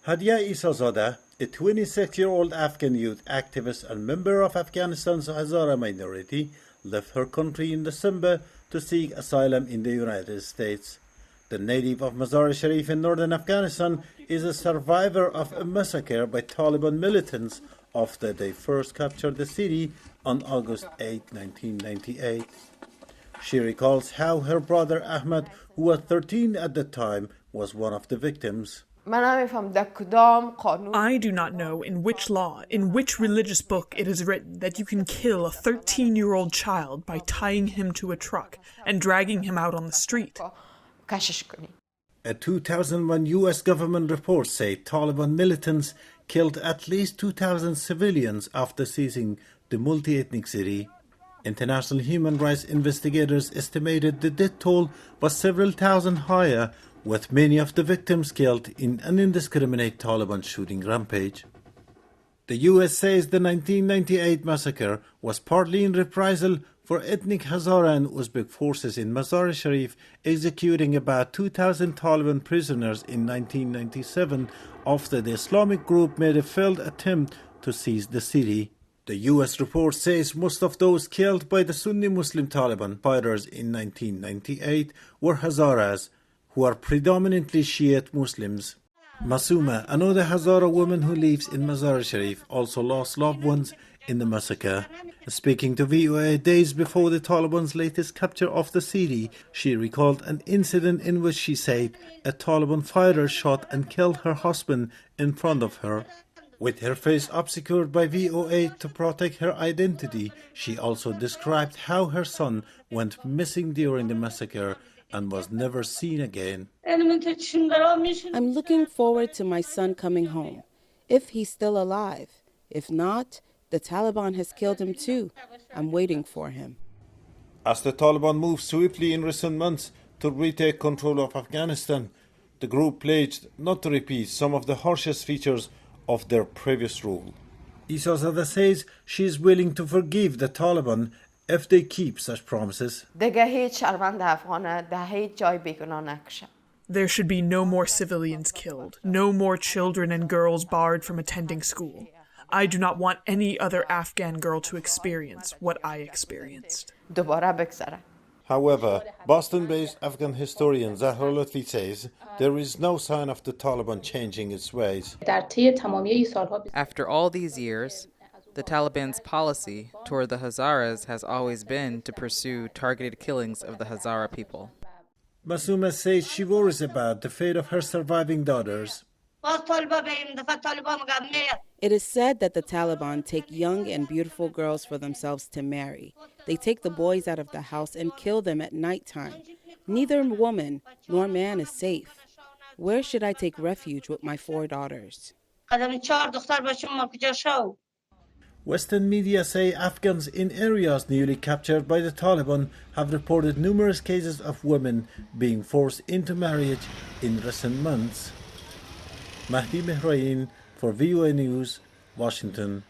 Hadia Isazadeh, a 26-year-old Afghan youth activist and member of Afghanistan's Hazara minority, left her country in December to seek asylum in the United States. The native of Mazar-e-Sharif in northern Afghanistan is a survivor of a massacre by Taliban militants after they first captured the city on August 8, 1998. She recalls how her brother Ahmed, who was 13 at the time, was one of the victims. I do not know in which law, in which religious book it is written that you can kill a 13-year-old child by tying him to a truck and dragging him out on the street. A 2001 US government report said Taliban militants killed at least 2,000 civilians after seizing the multi-ethnic city. International human rights investigators estimated the death toll was several thousand higher, with many of the victims killed in an indiscriminate Taliban shooting rampage. The US says the 1998 massacre was partly in reprisal for ethnic Hazara and Uzbek forces in Mazar-e-Sharif executing about 2,000 Taliban prisoners in 1997 after the Islamic group made a failed attempt to seize the city. The US report says most of those killed by the Sunni Muslim Taliban fighters in 1998 were Hazaras, who are predominantly Shiite Muslims. Masuma, another Hazara woman who lives in Mazar-e-Sharif, also lost loved ones in the massacre. Speaking to VOA days before the Taliban's latest capture of the city, she recalled an incident in which she said a Taliban fighter shot and killed her husband in front of her. With her face obscured by VOA to protect her identity, she also described how her son went missing during the massacre and was never seen again. I'm looking forward to my son coming home, if he's still alive. If not, the Taliban has killed him too. I'm waiting for him. As the Taliban moved swiftly in recent months to retake control of Afghanistan, the group pledged not to repeat some of the harshest features of their previous rule. Isazadeh says she is willing to forgive the Taliban if they keep such promises. There should be no more civilians killed, no more children and girls barred from attending school. I do not want any other Afghan girl to experience what I experienced. However, Boston-based Afghan historian Zahra Lutfi says there is no sign of the Taliban changing its ways. After all these years, the Taliban's policy toward the Hazaras has always been to pursue targeted killings of the Hazara people. Masuma says she worries about the fate of her surviving daughters. It is said that the Taliban take young and beautiful girls for themselves to marry. They take the boys out of the house and kill them at nighttime. Neither woman nor man is safe. Where should I take refuge with my 4 daughters? Western media say Afghans in areas newly captured by the Taliban have reported numerous cases of women being forced into marriage in recent months. Mahdi Mehrain for VOA News, Washington.